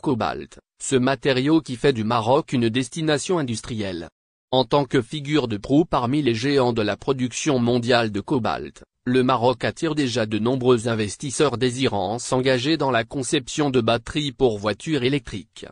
cobalt, ce matériau qui fait du Maroc une destination industrielle. En tant que figure de proue parmi les géants de la production mondiale de cobalt, le Maroc attire déjà de nombreux investisseurs désirant s'engager dans la conception de batteries pour voitures électriques.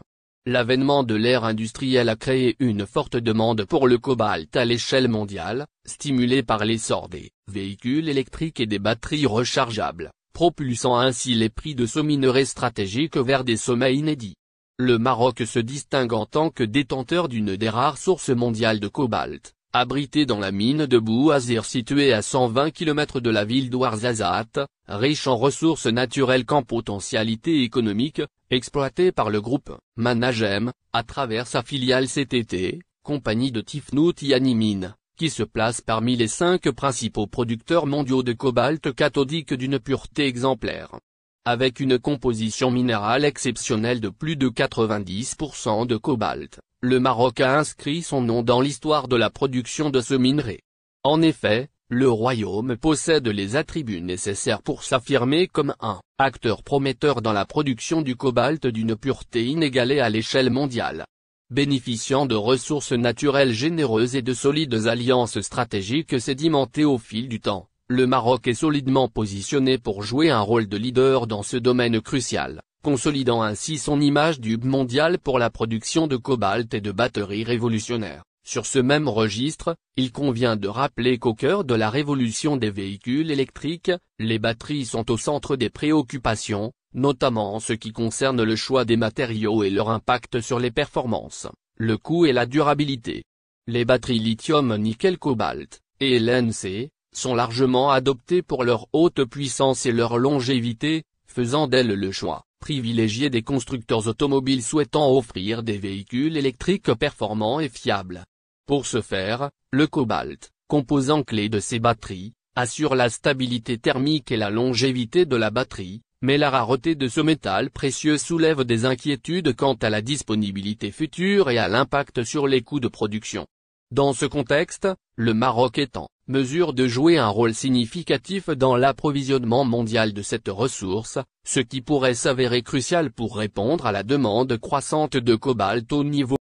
L'avènement de l'ère industrielle a créé une forte demande pour le cobalt à l'échelle mondiale, stimulée par l'essor des véhicules électriques et des batteries rechargeables, propulsant ainsi les prix de ce minerai stratégique vers des sommets inédits. Le Maroc se distingue en tant que détenteur d'une des rares sources mondiales de cobalt, abritée dans la mine de Bouazir située à 120 km de la ville d'Ouarzazate, riche en ressources naturelles qu'en potentialité économique, exploitée par le groupe Managem, à travers sa filiale CTT, compagnie de Tifnout Yanimine, qui se place parmi les 5 principaux producteurs mondiaux de cobalt cathodique d'une pureté exemplaire. Avec une composition minérale exceptionnelle de plus de 90% de cobalt, le Maroc a inscrit son nom dans l'histoire de la production de ce minerai. En effet, le royaume possède les attributs nécessaires pour s'affirmer comme un acteur prometteur dans la production du cobalt d'une pureté inégalée à l'échelle mondiale. Bénéficiant de ressources naturelles généreuses et de solides alliances stratégiques sédimentées au fil du temps, le Maroc est solidement positionné pour jouer un rôle de leader dans ce domaine crucial, consolidant ainsi son image d'hub mondial pour la production de cobalt et de batteries révolutionnaires. Sur ce même registre, il convient de rappeler qu'au cœur de la révolution des véhicules électriques, les batteries sont au centre des préoccupations, notamment en ce qui concerne le choix des matériaux et leur impact sur les performances, le coût et la durabilité. Les batteries lithium-nickel-cobalt, et LNC, sont largement adoptées pour leur haute puissance et leur longévité, faisant d'elles le choix privilégié des constructeurs automobiles souhaitant offrir des véhicules électriques performants et fiables. Pour ce faire, le cobalt, composant clé de ces batteries, assure la stabilité thermique et la longévité de la batterie, mais la rareté de ce métal précieux soulève des inquiétudes quant à la disponibilité future et à l'impact sur les coûts de production. Dans ce contexte, le Maroc est en mesure de jouer un rôle significatif dans l'approvisionnement mondial de cette ressource, ce qui pourrait s'avérer crucial pour répondre à la demande croissante de cobalt au niveau.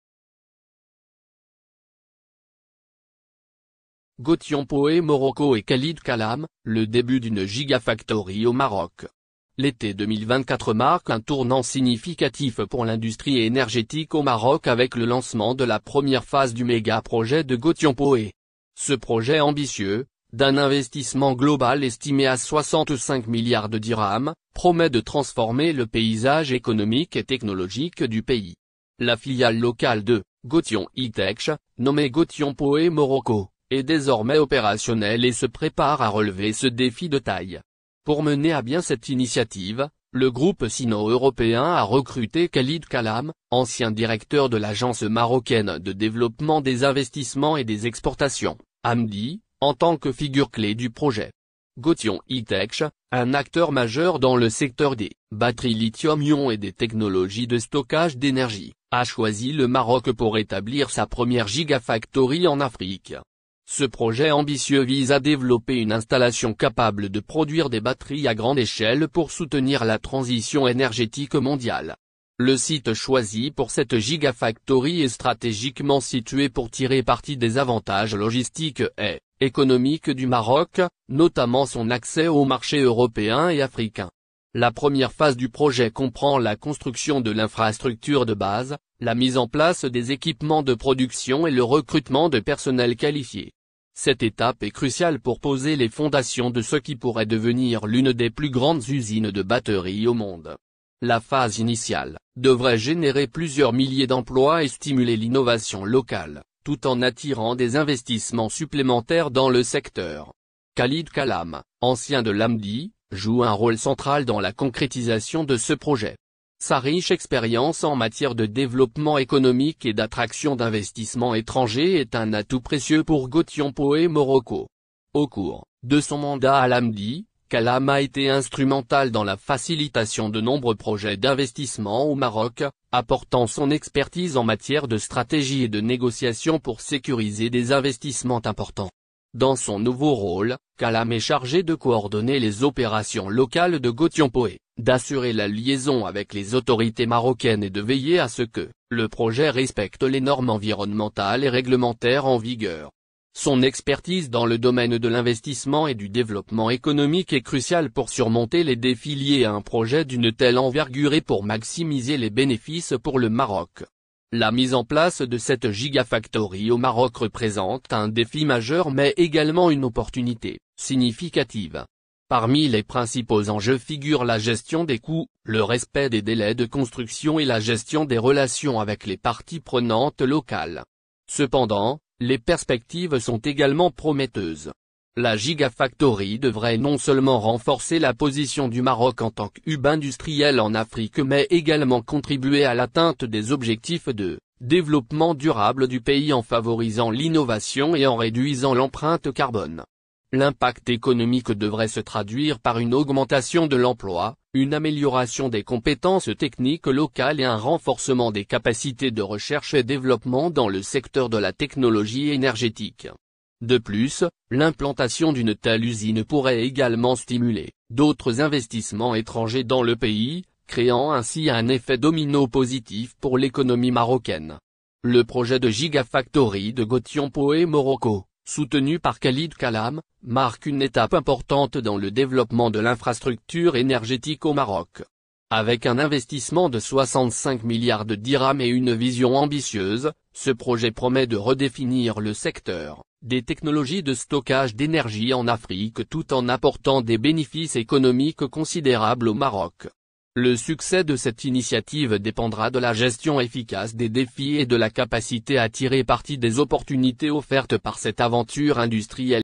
Gotion-Poé Morocco et Khalid Kalam, le début d'une gigafactory au Maroc. L'été 2024 marque un tournant significatif pour l'industrie énergétique au Maroc avec le lancement de la première phase du méga-projet de Gotion-Poé. Ce projet ambitieux, d'un investissement global estimé à 65 milliards de dirhams, promet de transformer le paysage économique et technologique du pays. La filiale locale de Gotion E-Tech, nommée Gotion-Poé Morocco, est désormais opérationnelle et se prépare à relever ce défi de taille. Pour mener à bien cette initiative, le groupe sino-européen a recruté Khalid Kalam, ancien directeur de l'Agence marocaine de développement des investissements et des exportations, AMDI, en tant que figure clé du projet. Gotion E-Tech, un acteur majeur dans le secteur des batteries lithium-ion et des technologies de stockage d'énergie, a choisi le Maroc pour établir sa première gigafactory en Afrique. Ce projet ambitieux vise à développer une installation capable de produire des batteries à grande échelle pour soutenir la transition énergétique mondiale. Le site choisi pour cette gigafactory est stratégiquement situé pour tirer parti des avantages logistiques et économiques du Maroc, notamment son accès aux marchés européens et africains. La première phase du projet comprend la construction de l'infrastructure de base, la mise en place des équipements de production et le recrutement de personnel qualifié. Cette étape est cruciale pour poser les fondations de ce qui pourrait devenir l'une des plus grandes usines de batteries au monde. La phase initiale devrait générer plusieurs milliers d'emplois et stimuler l'innovation locale, tout en attirant des investissements supplémentaires dans le secteur. Khalid Kalam, ancien de l'AMDI, joue un rôle central dans la concrétisation de ce projet. Sa riche expérience en matière de développement économique et d'attraction d'investissements étrangers est un atout précieux pour Gotion-Poé Morocco. Au cours de son mandat à l'AMDI, Kalam a été instrumental dans la facilitation de nombreux projets d'investissement au Maroc, apportant son expertise en matière de stratégie et de négociation pour sécuriser des investissements importants. Dans son nouveau rôle, Kalam est chargé de coordonner les opérations locales de Gotion-Poé, d'assurer la liaison avec les autorités marocaines et de veiller à ce que le projet respecte les normes environnementales et réglementaires en vigueur. Son expertise dans le domaine de l'investissement et du développement économique est cruciale pour surmonter les défis liés à un projet d'une telle envergure et pour maximiser les bénéfices pour le Maroc. La mise en place de cette Gigafactory au Maroc représente un défi majeur mais également une opportunité significative. Parmi les principaux enjeux figurent la gestion des coûts, le respect des délais de construction et la gestion des relations avec les parties prenantes locales. Cependant, les perspectives sont également prometteuses. La Gigafactory devrait non seulement renforcer la position du Maroc en tant qu'hub industriel en Afrique mais également contribuer à l'atteinte des objectifs de développement durable du pays en favorisant l'innovation et en réduisant l'empreinte carbone. L'impact économique devrait se traduire par une augmentation de l'emploi, une amélioration des compétences techniques locales et un renforcement des capacités de recherche et développement dans le secteur de la technologie énergétique. De plus, l'implantation d'une telle usine pourrait également stimuler d'autres investissements étrangers dans le pays, créant ainsi un effet domino positif pour l'économie marocaine. Le projet de Gigafactory de Gotion-Poé Morocco, soutenu par Khalid Kalam, marque une étape importante dans le développement de l'infrastructure énergétique au Maroc. Avec un investissement de 65 milliards de dirhams et une vision ambitieuse, ce projet promet de redéfinir le secteur des technologies de stockage d'énergie en Afrique tout en apportant des bénéfices économiques considérables au Maroc. Le succès de cette initiative dépendra de la gestion efficace des défis et de la capacité à tirer parti des opportunités offertes par cette aventure industrielle.